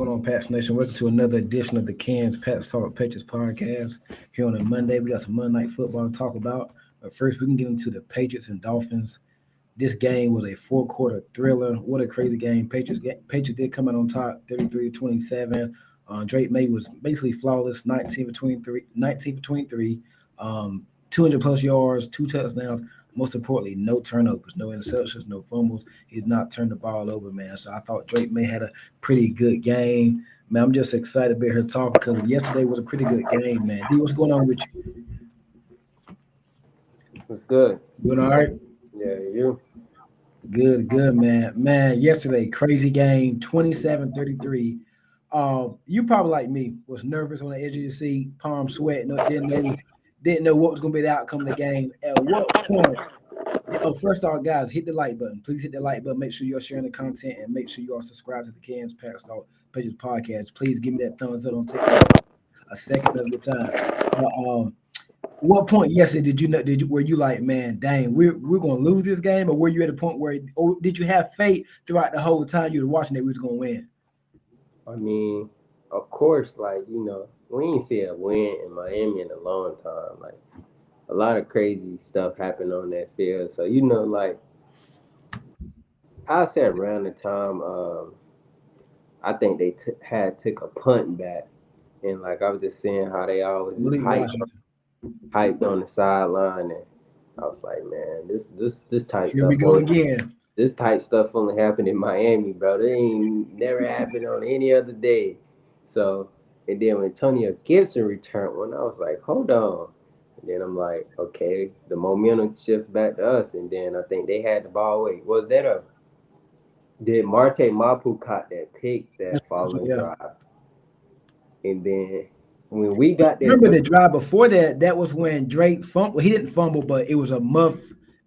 going on, Pats Nation? Welcome to another edition of the Ken's Pats Talk Patriots podcast. Here on a Monday, we got some Monday Night Football to talk about. But first, we can get into the Patriots and Dolphins. This game was a four-quarter thriller. What a crazy game. Patriots did come out on top, 33-27. Drake May was basically flawless, 19 for 23, 200-plus yards, 2 touchdowns. Most importantly, no turnovers, no interceptions, no fumbles. He did not turn the ball over, man. So I thought Drake May had a pretty good game. Man, I'm just excited to be here talking because yesterday was a pretty good game, man. D, what's going on with you? It's good. Doing all right? Yeah, you. Good, man. Man, yesterday, crazy game, 27-33. You probably like me, was nervous on the edge of your seat, palm sweating, didn't know what was going to be the outcome of the game. At what point? First off, guys, hit the like button. Please hit the like button. Make sure you're sharing the content and make sure you are subscribed to the Ken's Pats Talk Pages podcast. Please give me that thumbs up. Don't take a second of your time. What point yesterday were you like, man, dang, we're gonna lose this game, or were you at a point where, or did you have faith throughout the whole time you were watching that we was gonna win? I mean, of course, we ain't see a win in Miami in a long time. Like, a lot of crazy stuff happened on that field. So, I said around the time, I think they took a punt back. And, I was just seeing how they always Malik Washington. hyped on the sideline. And I was like, man, this type Here stuff. we go again. This type stuff only happened in Miami, bro. It ain't never happened on any other day. So, and then when Antonio Gibson returned one, I was like, hold on. And then I'm like, okay, the momentum shifts back to us. And then I think they had the ball. Wait, did Marte Mapu caught that pick that following drive? And then when we got there, remember the drive before that? That was when Drake fumbled. He didn't fumble, but it was a muff.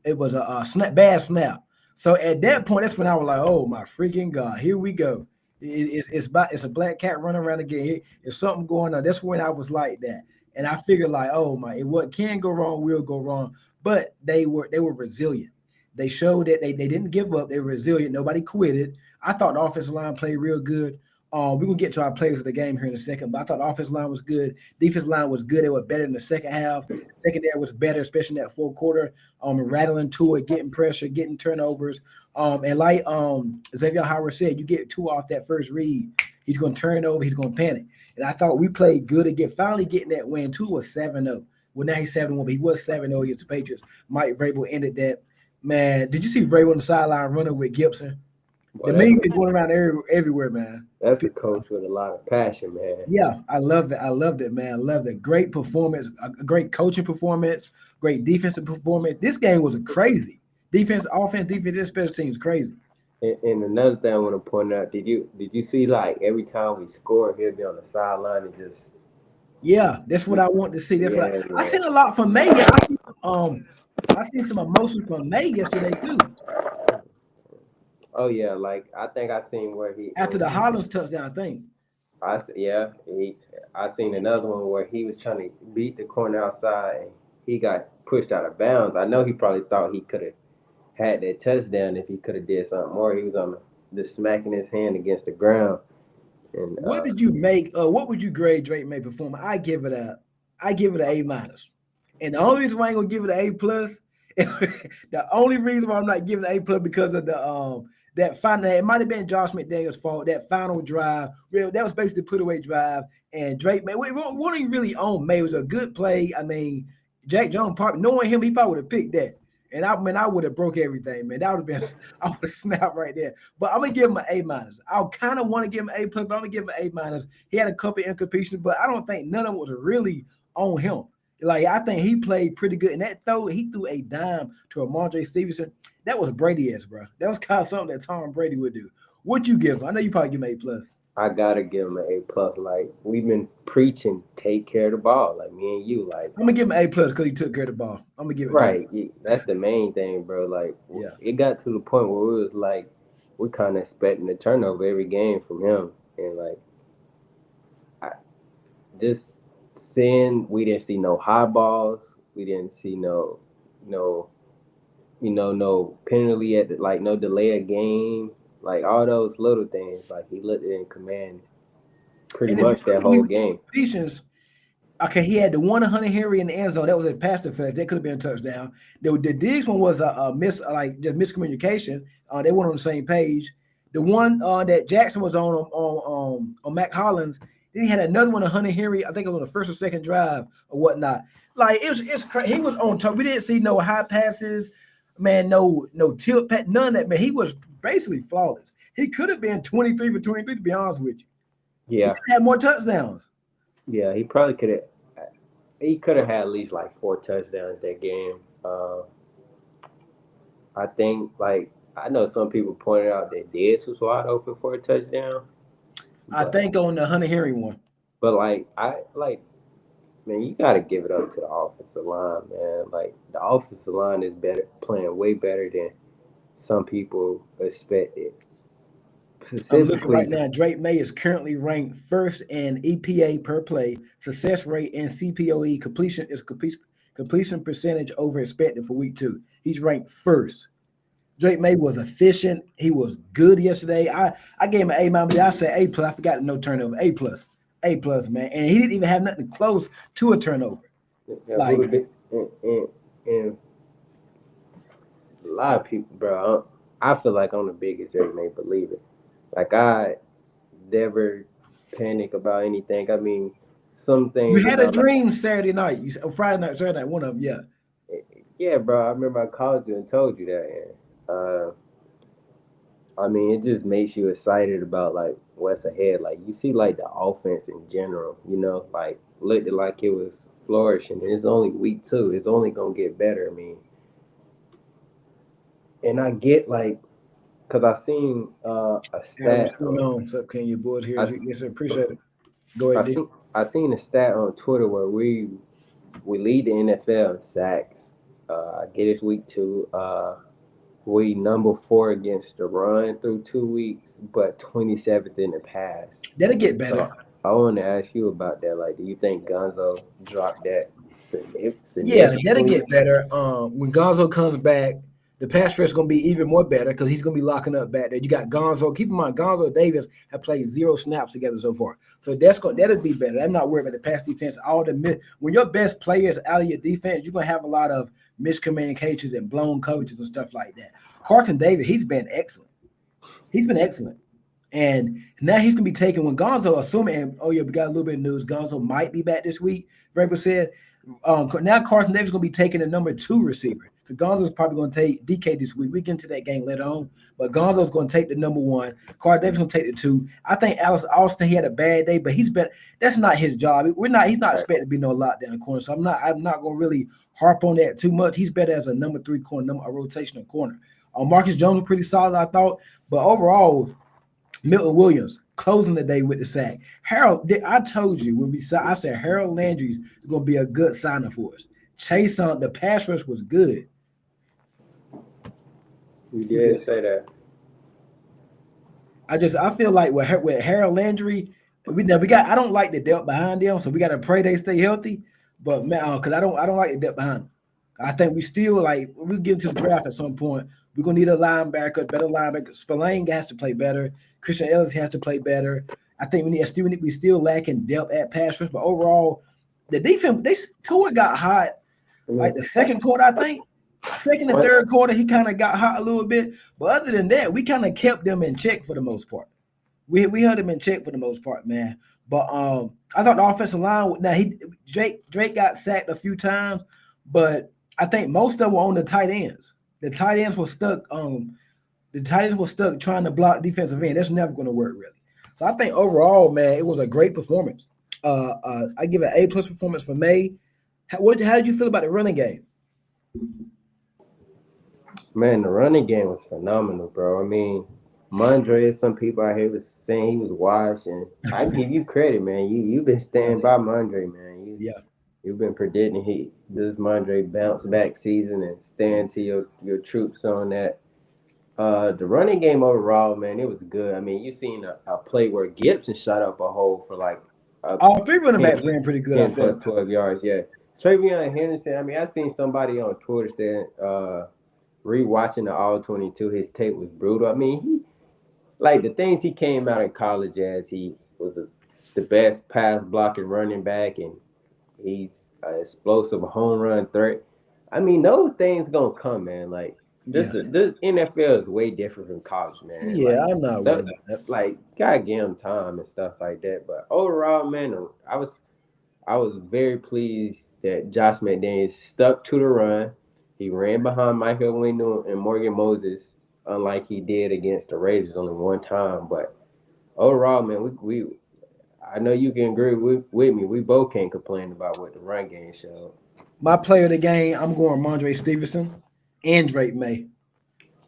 It was a bad snap. So at that point, that's when I was like, "Oh my freaking God, here we go! It's a black cat running around again. There's something going on." That's when I was like that, and I figured like, "Oh my, what can go wrong will go wrong." But they were resilient. They showed that they didn't give up. They were resilient. Nobody quitted. I thought the offensive line played real good. We're going to get to our players of the game here in a second, but I thought the offensive line was good. Defensive line was good. They were better in the second half. Secondary was better, especially in that fourth quarter, rattling to it, getting pressure, getting turnovers. And like Xavier Howard said, you get two off that first read, he's going to turn over, he's going to panic. And I thought we played good again. Finally getting that win. Two was 7-0. Well, now he's 7-1, but he was 7-0 against the Patriots. Mike Vrabel ended that. Man, did you see Vrabel on the sideline running with Gibson? The meme is going around everywhere, man. That's a coach with a lot of passion, man. Yeah, I love it. I loved it, man. I loved it. Great performance, a great coaching performance, great defensive performance. This game was crazy. Defense, offense, and special teams, crazy. And another thing I want to point out, did you see every time we score, he'll be on the sideline and just. Yeah, that's what I want to see. That's what I seen a lot from May. I seen some emotion from May yesterday too. Oh yeah, I think I seen where he after the Hollins touchdown. I think. I seen another one where he was trying to beat the corner outside and he got pushed out of bounds. I know he probably thought he could have had that touchdown if he could have did something more. He was on the smacking his hand against the ground. And what did you make? What would you grade Drake May performance? I give it an A-. And the only reason why I ain't gonna give it an A+, the only reason why I'm not giving it an A+ because of the that final, it might have been Josh McDaniels' fault. That final drive, that was basically put away drive. And Drake May, what he really owned May was a good play. I mean, Jack Jones, probably knowing him, he probably would have picked that. And I would have broke everything, man. That would have been, I would have snapped right there. But I'm gonna give him an A-. I kind of want to give him an A+, but I'm gonna give him an A-. He had a couple of incompletions, but I don't think none of them was really on him. I think he played pretty good. And that he threw a dime to Ramondre Stevenson. That was Brady-esque, bro. That was kind of something that Tom Brady would do. What'd you give him? I know you probably give him an A+. I gotta give him an A+. We've been preaching, take care of the ball. Me and you, I'm gonna give him an A+ because he took care of the ball. I'm gonna give it right. That's the main thing, bro. It got to the point where we was we're kind of expecting a turnover every game from him, and we didn't see no high balls. We didn't see no penalty at no delay of game. All those little things. He looked in command pretty And if you much look that at when he whole was game. completions, okay, he had the one to Hunter Henry in the end zone. That was a pass defense. That could have been a touchdown. The Diggs one was a miss, like just miscommunication. They weren't on the same page. The one that Jackson was on Mac Hollins. Then he had another one to Hunter Henry. I think it was on the first or second drive or whatnot. Like it's crazy. He was on top. We didn't see no high passes, man. No tilt pat. None of that, man. He was basically flawless. He could have been 23 for 23. To be honest with you, he Yeah, could have had more touchdowns. yeah, he probably could have. He could have had at least like 4 touchdowns that game. I think like I know some people pointed out that Diggs was wide open for a touchdown, I but think on the Hunter Henry one. like I like man, you got to give it up to the offensive line, man. Like the offensive line is better, playing way better than some people expected. I'm looking right Specifically, now. Drake May is currently ranked first in EPA per play, success rate, and CPOE completion percentage over expected for week 2. He's ranked first. Drake May was efficient. He was good yesterday. I gave him an A minus. I said A plus. I forgot no turnover. A plus, man. And he didn't even have nothing close to a turnover. yeah, who Like the big and a lot of people, bro. I feel like I'm the biggest Drake May believer. Like I never panic about anything. I mean, some you things had a about like, dream Saturday night. Friday night, Saturday night. One of them, yeah. yeah, bro. I remember I called you and told you that. And, I mean, it just makes you excited about like what's ahead. Like you see, like the offense in general, like looked like it was flourishing. And it's only week 2. It's only gonna get better. I mean, and I get like, cause I seen a Adam, what's stat. going on? What's up, Ken? Your boys here. I Yes, sir. Appreciate it. Go ahead, D. I seen a stat on Twitter where we lead the NFL in sacks. I get it's week 2. We number 4 against the run through 2 weeks, but 27th in the pass. That'll get So better. I want to ask you about that. Like, do you think Gonzo dropped that Yeah, that'll significantly? get better. When Gonzo comes back, the pass rush is gonna be even more better because he's gonna be locking up back there. You got Gonzo. Keep in mind, Gonzo and Davis have played 0 snaps together so far, so that'll be better. I'm not worried about the pass defense. When your best players out of your defense, you're gonna have a lot of miscommunications and blown coverages and stuff like that. Carlton Davis, he's been excellent. He's been excellent. And now he's gonna be taking when Gonzo, assuming, oh yeah, we got a little bit of news. Gonzo might be back this week. Vrabel said. Now Carson Davis is gonna be taking the number 2 receiver. Because Gonzo's probably gonna take DK this week. We get into that game later on, but Gonzo's gonna take the number 1. Carson Davis gonna take the 2. I think Alice Austin, he had a bad day, but he's been. That's not his job. He's not Right. expected to be no lockdown corner. So I'm not gonna really harp on that too much. He's better as a number 3 corner, a rotational corner. Marcus Jones was pretty solid, I thought, but overall. Milton Williams closing the day with the sack. Harold, I told you when we saw, I said Harold Landry's is going to be a good signing for us. Chase on the pass rush was good. You You good? did say that. I feel like with Harold Landry, we got. I don't like the depth behind them, so we got to pray they stay healthy. But man, because I don't like the depth behind them. I think we still like we get into the draft at some point. We're gonna need a linebacker, better linebacker. Spillane has to play better. Christian Ellis has to play better. I think we still lacking depth at pass rush, but overall, the defense Tua got hot I like mean, the second quarter. I think second and what? third quarter he kind of got hot a little bit, but other than that, we kind of kept them in check for the most part. We held him in check for the most part, man. But I thought the offensive line. Now Drake got sacked a few times, but I think most of them were on the tight ends. The tight ends were stuck. The tight ends were stuck trying to block defensive end. That's never going to work really. So I think overall, man, it was a great performance. I give it an A plus performance for May. How did you feel about the running game? Man, the running game was phenomenal, bro. I mean, Mondre, some people out here was saying he was washed, and I give you credit, man. You've been Yeah, standing by Mondre, man. yeah. You've been predicting this Mondre bounce back season and stand to your troops on that. The running game overall, man, it was good. I mean, you seen a play where Gibson shot up a hole for like a All three running 10, backs ran pretty good. I 10 plus felt. 12 yards. Yeah, Travion Henderson. I mean, I seen somebody on Twitter saying, rewatching the All 22, his tape was brutal. I mean, he like the things he came out in college as he was the best pass blocking running back, and he's an explosive home run threat. I mean, those things gonna come, man. Like Yeah. this NFL is way different from college, man. Yeah, I'm not worried about that. Like gotta give him time and stuff like that. But overall, man, I was very pleased that Josh McDaniels stuck to the run. He ran behind Michael Windu and Morgan Moses, unlike he did against the Raiders only one time. But overall, man, we I know you can agree with me. We both can't complain about what the run game showed. My player of the game, I'm going Mondre Stevenson and Drake May.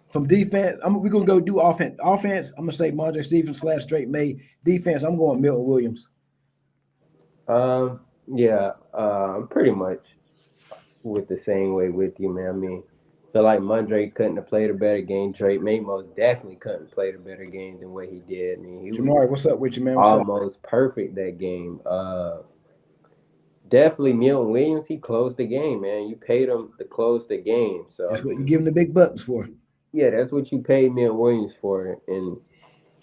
From defense, we're gonna go do offense. Offense, I'm gonna say Mondre Stevenson slash Drake May. Defense, I'm going Milton Williams. Yeah, I'm pretty much with the same way with you, man. I mean, feel like Mondre couldn't have played a better game. Drake May most definitely couldn't have played a better game than what he did. I mean, he was Jamari, what's up with you, man? What's up? almost perfect that game. Definitely Milton Williams. He closed the game, man. You paid him to close the game, so I That's what you mean, give him the big bucks for. yeah, that's what you paid Milton Williams for. And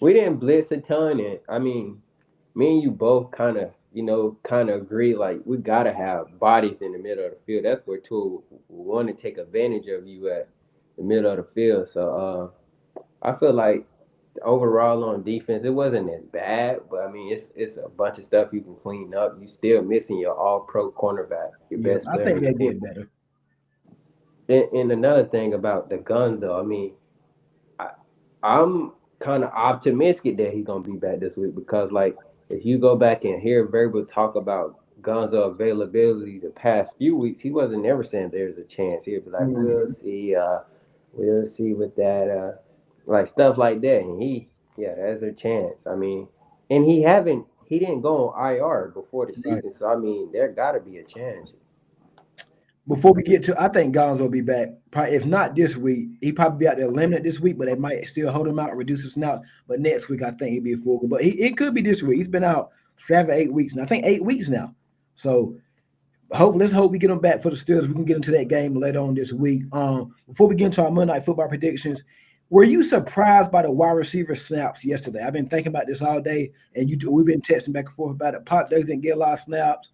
we didn't blitz a ton, and I mean, me and you both kind of agree. Like we gotta have bodies in the middle of the field. That's where two want to take advantage of you at the middle of the field. So I feel like overall on defense, it wasn't as bad, but I mean, it's a bunch of stuff you can clean up. You still missing your All Pro cornerback, your Yeah, best I player think on your they team. did better. And another thing about the guns, though, I mean, I, I'm kind of optimistic that he's gonna be back this week because, like, if you go back and hear Verbal talk about Gonzo availability the past few weeks, he wasn't never saying there's a chance. He'd be like, "We'll Mhm. see, we'll see with that, like stuff like that." And yeah, there's a chance. I mean, and he didn't go on IR before the Right. season, so I mean, there got to be a chance. Before we get to, I think Gonzo will be back. Probably, if not this week, he probably be out there limited this week, but they might still hold him out, reduce his snap. But next week, I think he'll be full. But it could be this week. He's been out 7, 8 weeks now. I think 8 weeks now. So let's hope we get him back for the Steelers. We can get into that game later on this week. Before we get into our Monday Night Football predictions, were you surprised by the wide receiver snaps yesterday? I've been thinking about this all day, and we've been texting back and forth about it. Pop doesn't get a lot of snaps.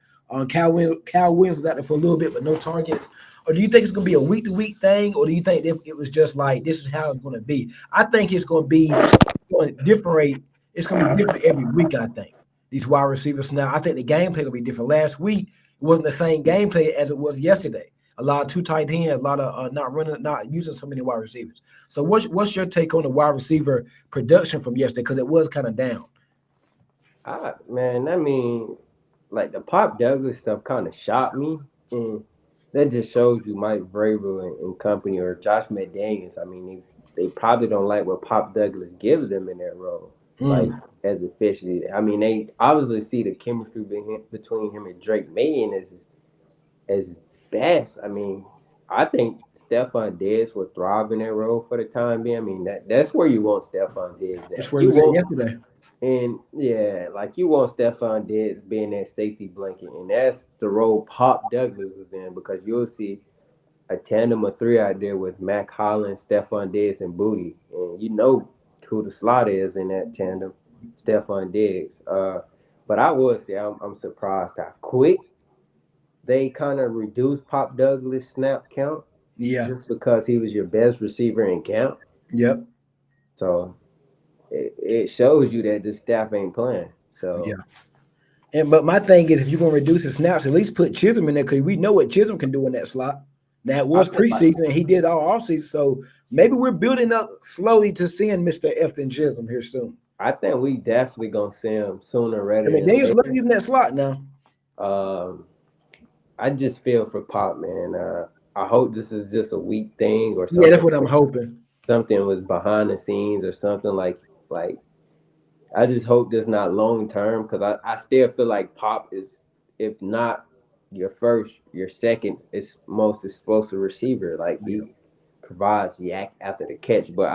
Cal Williams was out there for a little bit, but no targets. Or do you think it's going to be a week to week thing, or do you think that it was just like this is how it's going to be? I think it's going to be going to different. It's going to be different every week. I think these wide receivers now. I think the gameplay will be different. Last week it wasn't the same gameplay as it was yesterday. A lot of two tight ends, a lot of not running, not using so many wide receivers. So what's your take on the wide receiver production from yesterday? Because it was kind of down. Man, I mean, like the Pop Douglas stuff kind of shocked me, and that just shows you Mike Vrabel and company or Josh McDaniels. I mean, they probably don't like what Pop Douglas gives them in that role, like Mm, as officially. I mean, they obviously see the chemistry between him and Drake May and as best. I mean, I think Stephon Diggs will thrive in that role for the time being. I mean, that's where you want Stephon Diggs that's at. where he You was at want yesterday. and yeah, like you want Stephon Diggs being that safety blanket, and that's the role Pop Douglas was in because you'll see a tandem of three out there with Mac Hollins, Stephon Diggs, and Booty, and you know who the slot is in that tandem, Stephon Diggs. But I would say I'm surprised how quick they kind of reduced Pop Douglas' snap count Yeah. just because he was your best receiver in camp. Yep. So it shows you that the staff ain't playing. Yeah. So But my thing is, if you're gonna reduce his snaps, at least put Chisholm in there because we know what Chisholm can do in that slot. That I was feel like preseason, and he did all offseason. So maybe we're building up slowly to seeing Mr. Efton Chisholm here soon. I think we definitely gonna see him sooner I rather mean, than Daniels love later. using that slot now. Um, I just feel for Pop, man. I hope this is just a weak thing or Yeah, that's something. what I'm hoping. Something was behind the scenes or something like. I just hope this not long term because I still feel like Pop is, if not your first, your second is most explosive receiver. Like Yeah. he provides yak after the catch. But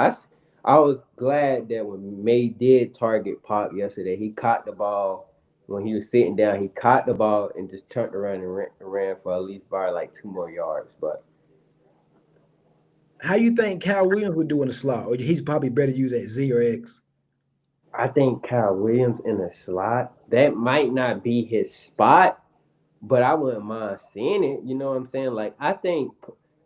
I was glad that when May did target Pop yesterday, he caught the ball when he was sitting down. He caught the ball and just turned around and ran for at least by like 2 more yards. But How you think Cal Williams would do in the slot? Or he's probably better used at Z or X. I think Kyle Williams in the slot. That might not be his spot, but I wouldn't mind seeing it. You know what I'm saying? Like I think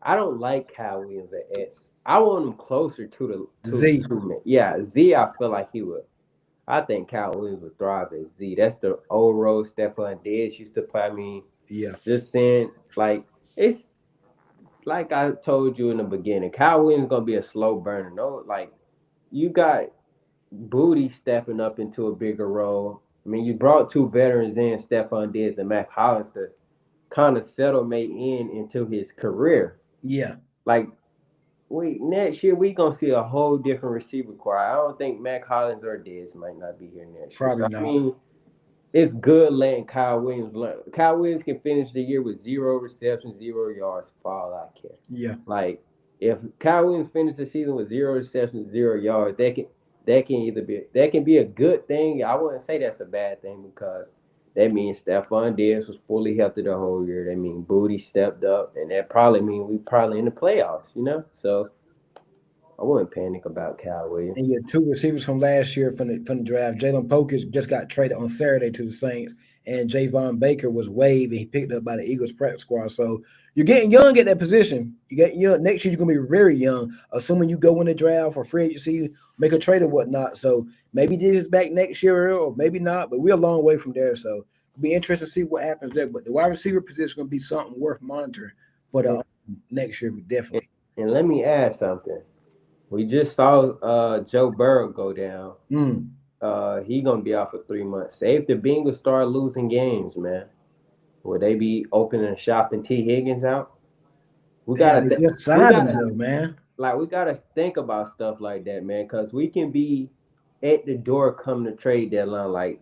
I don't like Kyle Williams at X. I want him closer to the Z. to me. Yeah, Z. I feel like he would. I think Kyle Williams would thrive at Z. That's the old road Stephon Diggs used to play. I mean, Yeah. just saying, like it's like I told you in the beginning. Kyle Williams gonna be a slow burner. No, like you got Booty stepping up into a bigger role. I mean, you brought two veterans in, Stephon Diggs and Mac Hollins, to kind of settle May in into his career. Yeah. Like we next year we gonna see a whole different receiver core. I don't think Mac Hollins or Diggs might not be here next year. So Probably I not. mean, it's good letting Kyle Williams learn. Kyle Williams can finish the year with 0 receptions, 0 yards for all I care. Yeah. Like if Kyle Williams finishes the season with 0 receptions, 0 yards, that can be a good thing. I wouldn't say that's a bad thing because that means Stephon Diggs was fully healthy the whole year. That means Booty stepped up, and that probably means we probably in the playoffs. So I wouldn't panic about Kyle Williams. And your two receivers from last year from the draft, Jalen Pokers just got traded on Saturday to the Saints, and Javon Baker was waived and he picked up by the Eagles practice squad. So you're getting young at that position. You get young next year. You're gonna be very young, assuming you go in the draft for free agency, make a trade or whatnot. So maybe this is back next year or maybe not, but we're a long way from there. So it'll be interesting to see what happens there. But the wide receiver position is gonna be something worth monitoring for the And, next year, and, definitely. and let me add something. We just saw Joe Burrow go down. Mm. He gonna be out for 3 months. Say if the Bengals start losing games, man, will they be opening shop and T Higgins out? We Damn, gotta they th- just we signed him gotta though, man. we gotta think about stuff like that, man, because we can be at the door come the trade deadline. Like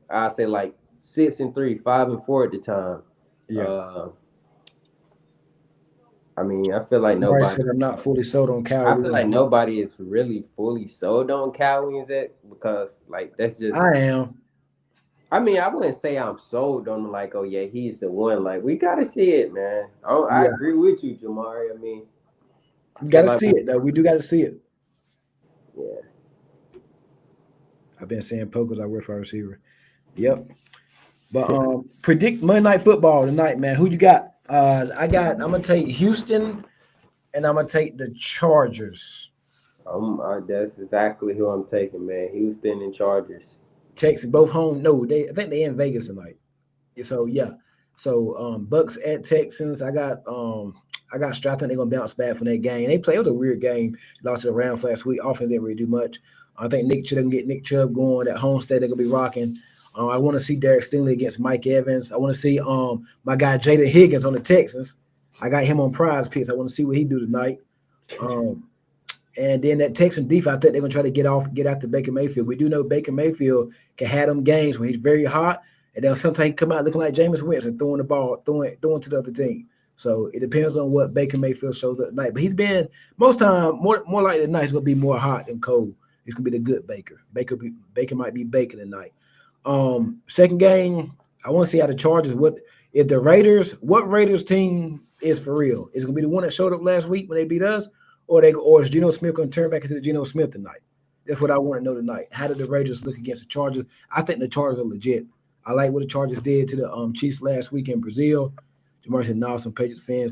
I say, like 6-3, 5-4 at the time. Yeah. Uh, I mean, I feel like Somebody nobody. said I'm not fully sold on Kyle I feel Williams. like nobody is really fully sold on Cal Williams yet because like that's just. I am. I mean, I wouldn't say I'm sold on him. Like, oh yeah, he's the one. Like we gotta see it, man. I Yeah. agree with you, Jamari. I mean, I We feel got to like see it though. We do got to see it. yeah. I've been saying Poker's our worst wide receiver. Yep. But predict Monday Night Football tonight, man. Who you got? I'm gonna take Houston and I'm gonna take the Chargers. That's exactly who I'm taking, man. Houston and Chargers. Texas both home. No, I think they in Vegas tonight. So yeah. So Bucks at Texans. I got Stroud. I think they're gonna bounce back from that game. They play. It was a weird game. Lost to the Rams last week. Offense didn't really do much. I think Nick Chubb can get Nick Chubb going at Homestead. They're gonna be rocking. I want to see Derek Stingley against Mike Evans. I want to see my guy Jada Higgins on the Texans. I got him on prize picks. I want to see what he do tonight. Um, and then that Texan defense, I think they're gonna try to get after Baker Mayfield. We do know Baker Mayfield can have them games when he's very hot, and then sometimes he come out looking like Jameis Winston, throwing the ball, throwing to the other team. So it depends on what Baker Mayfield shows up tonight. But he's been most time more likely than not, he's gonna be more hot than cold. He's gonna be the good Baker. Baker might be Baker tonight. Second game, I want to see how the Chargers. What Raiders team is for real? Is it gonna be the one that showed up last week when they beat us, or is Geno Smith gonna turn back into the Geno Smith tonight? That's what I want to know tonight. How did the Raiders look against the Chargers? I think the Chargers are legit. I like what the Chargers did to the Chiefs last week in Brazil. Jamar said, "No, some Patriots fans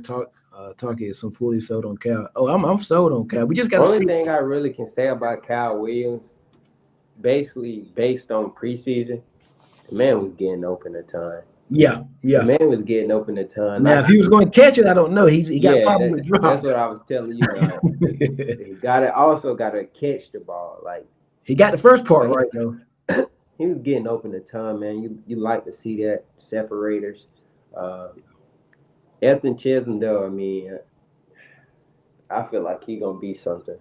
talking some fully sold on Cal." Oh, I'm sold on Cal. We just got to Only see. thing I really can say about Kyle Williams, basically based on preseason, the man was getting open a ton. Yeah, The yeah. man was getting open a ton. Now, Like if he was going to catch it, I don't know. He got yeah, probably that's dropped. what I was telling you. Now he got to catch the ball. He got the first part Like right though. he was getting open a ton, man. You like to see that separators. Uh, Ethan Chisholm, though, I mean, I feel like he gonna be something.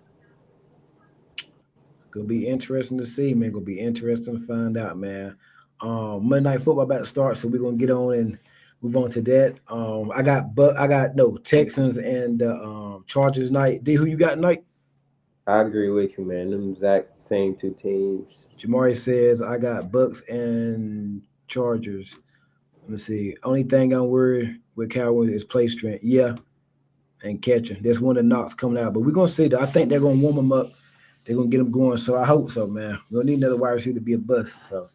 Gonna be interesting to see, man. Gonna be interesting to find out, man. Monday Night Football about to start, so we're gonna get on and move on to that. I got no Texans and Chargers night. D, who you got tonight? I agree with you, man. Them exact same two teams. Jamari says I got Bucks and Chargers. Let me see. Only thing I'm worried with Cowboys is play strength. Yeah, and catching. There's one of the knocks coming out, but we're gonna see. That I think they're gonna warm them up. they're gonna get them going. So I hope so, man. We don't need another wide receiver to be a bust. So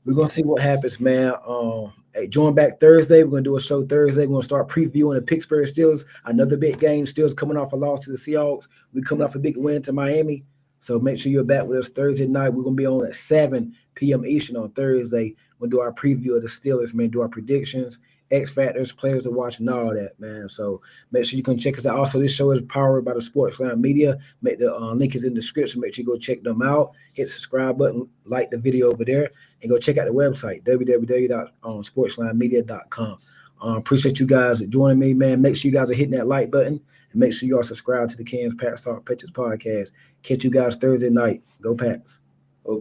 we're gonna see what happens, man. Hey, join back Thursday. We're gonna do a show Thursday. We're gonna start previewing the Pittsburgh Steelers. Another big game. Steelers coming off a loss to the Seahawks. We coming off a big win to Miami. So make sure you're back with us Thursday night. We're gonna be on at 7 p.m. Eastern on Thursday. We'll do our preview of the Steelers, man. Do our predictions, X factors, players to watch, and all that, man. So make sure you can check us out. Also, this show is powered by the Sportsline Media. Make the link is in the description. Make sure you go check them out. Hit subscribe button, like the video over there, and go check out the website, www.sportslinemedia.com. Appreciate you guys joining me, man. Make sure you guys are hitting that like button, and make sure you all subscribe to the Cans Pats Talk Patriots podcast. Catch you guys Thursday night. Go Pats. Oh,